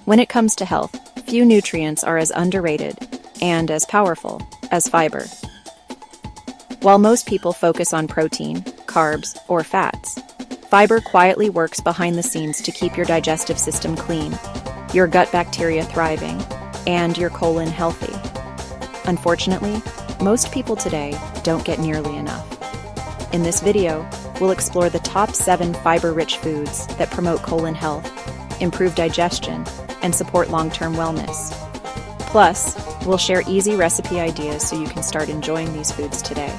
When it comes to health, few nutrients are as underrated and as powerful as fiber. While most people focus on protein, carbs, or fats, fiber quietly works behind the scenes to keep your digestive system clean, your gut bacteria thriving, and your colon healthy. Unfortunately, most people today don't get nearly enough. In this video, we'll explore the top 7 fiber-rich foods that promote colon health, improve digestion, and support long-term wellness. Plus, we'll share easy recipe ideas so you can start enjoying these foods today.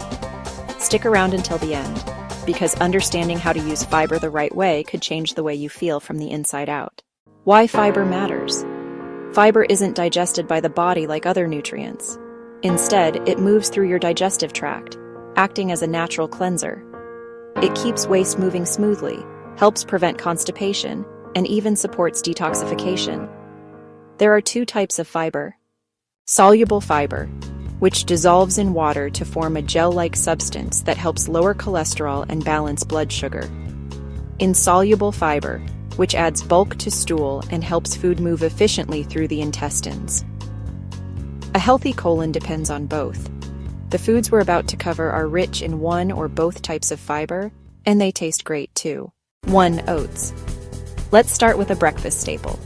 Stick around until the end, because understanding how to use fiber the right way could change the way you feel from the inside out. Why fiber matters. Fiber isn't digested by the body like other nutrients. Instead, it moves through your digestive tract, acting as a natural cleanser. It keeps waste moving smoothly, helps prevent constipation, and even supports detoxification. There are 2 types of fiber. Soluble fiber, which dissolves in water to form a gel-like substance that helps lower cholesterol and balance blood sugar. Insoluble fiber, which adds bulk to stool and helps food move efficiently through the intestines. A healthy colon depends on both. The foods we're about to cover are rich in one or both types of fiber, and they taste great too. 1. Oats. Let's start with a breakfast staple.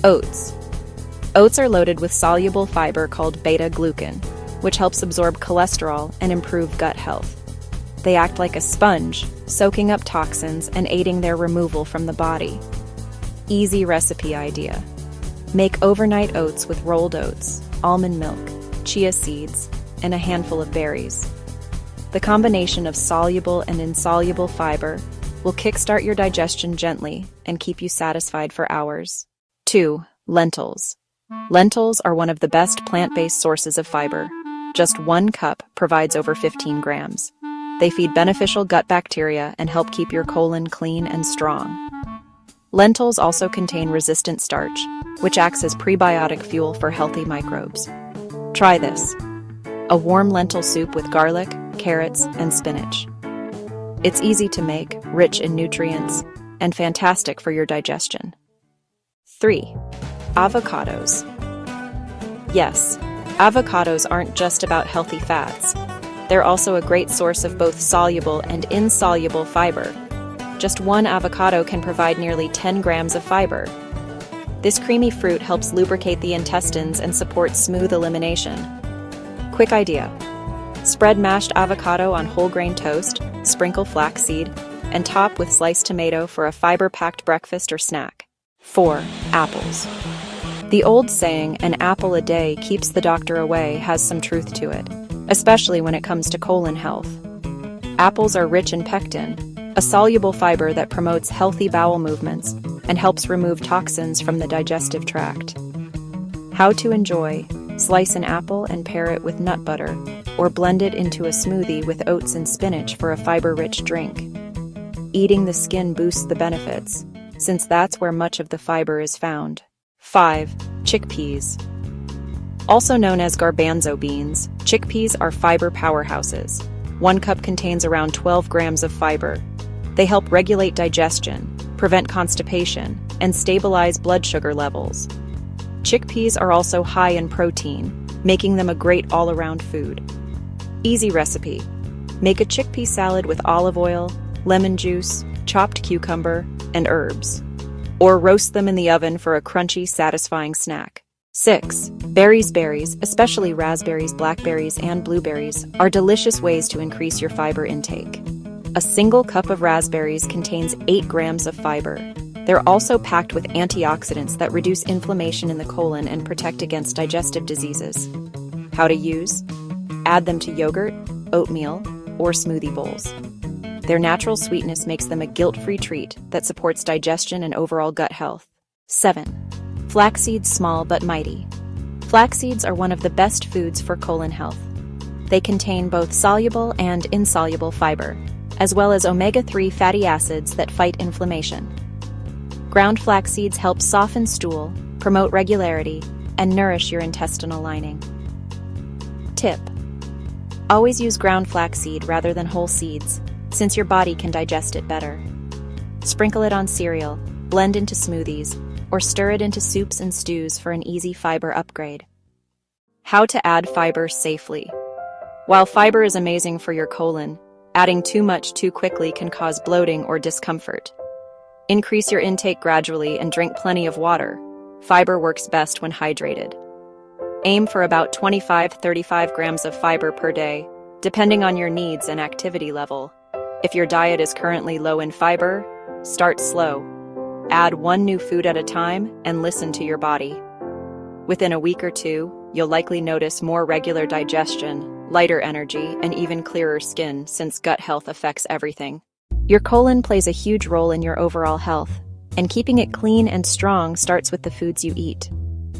Oats. Oats are loaded with soluble fiber called beta-glucan, which helps absorb cholesterol and improve gut health. They act like a sponge, soaking up toxins and aiding their removal from the body. Easy recipe idea. Make overnight oats with rolled oats, almond milk, chia seeds, and a handful of berries. The combination of soluble and insoluble fiber will kickstart your digestion gently and keep you satisfied for hours. 2. Lentils. Lentils are one of the best plant-based sources of fiber. Just 1 cup provides over 15 grams. They feed beneficial gut bacteria and help keep your colon clean and strong. Lentils also contain resistant starch, which acts as prebiotic fuel for healthy microbes. Try this: a warm lentil soup with garlic, carrots, and spinach. It's easy to make, rich in nutrients, and fantastic for your digestion. 3. Avocados. Yes, avocados aren't just about healthy fats. They're also a great source of both soluble and insoluble fiber. Just 1 avocado can provide nearly 10 grams of fiber. This creamy fruit helps lubricate the intestines and supports smooth elimination. Quick idea: spread mashed avocado on whole grain toast, sprinkle flaxseed, and top with sliced tomato for a fiber-packed breakfast or snack. 4. Apples. The old saying, "an apple a day keeps the doctor away," has some truth to it, especially when it comes to colon health. Apples are rich in pectin, a soluble fiber that promotes healthy bowel movements and helps remove toxins from the digestive tract. How to enjoy: slice an apple and pair it with nut butter, or blend it into a smoothie with oats and spinach for a fiber-rich drink. Eating the skin boosts the benefits, since that's where much of the fiber is found. 5. Chickpeas. Also known as garbanzo beans, chickpeas are fiber powerhouses. 1 cup contains around 12 grams of fiber. They help regulate digestion, prevent constipation, and stabilize blood sugar levels. Chickpeas are also high in protein, making them a great all-around food. Easy recipe: make a chickpea salad with olive oil, lemon juice, chopped cucumber, and herbs. Or roast them in the oven for a crunchy, satisfying snack. 6. Berries. Berries, especially raspberries, blackberries, and blueberries, are delicious ways to increase your fiber intake. A single cup of raspberries contains 8 grams of fiber. They're also packed with antioxidants that reduce inflammation in the colon and protect against digestive diseases. How to use: add them to yogurt, oatmeal, or smoothie bowls. Their natural sweetness makes them a guilt-free treat that supports digestion and overall gut health. 7. Flaxseeds, small but mighty. Flaxseeds are one of the best foods for colon health. They contain both soluble and insoluble fiber, as well as omega-3 fatty acids that fight inflammation. Ground flax seeds help soften stool, promote regularity, and nourish your intestinal lining. Tip: always use ground flaxseed rather than whole seeds, since your body can digest it better. Sprinkle it on cereal, blend into smoothies, or stir it into soups and stews for an easy fiber upgrade. How to add fiber safely. While fiber is amazing for your colon, adding too much too quickly can cause bloating or discomfort. Increase your intake gradually and drink plenty of water. Fiber works best when hydrated. Aim for about 25-35 grams of fiber per day, depending on your needs and activity level. If your diet is currently low in fiber, start slow. Add one new food at a time and listen to your body. Within a week or two, you'll likely notice more regular digestion, lighter energy, and even clearer skin, since gut health affects everything. Your colon plays a huge role in your overall health, and keeping it clean and strong starts with the foods you eat.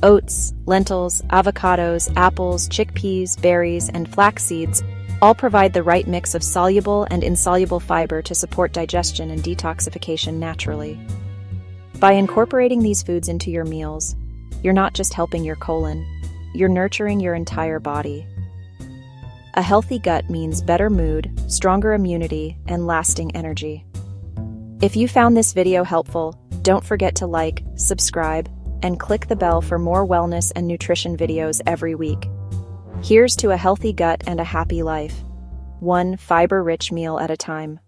Oats, lentils, avocados, apples, chickpeas, berries, and flax seeds all provide the right mix of soluble and insoluble fiber to support digestion and detoxification naturally. By incorporating these foods into your meals, you're not just helping your colon, you're nurturing your entire body. A healthy gut means better mood, stronger immunity, and lasting energy. If you found this video helpful, don't forget to like, subscribe, and click the bell for more wellness and nutrition videos every week. Here's to a healthy gut and a happy life, one fiber-rich meal at a time.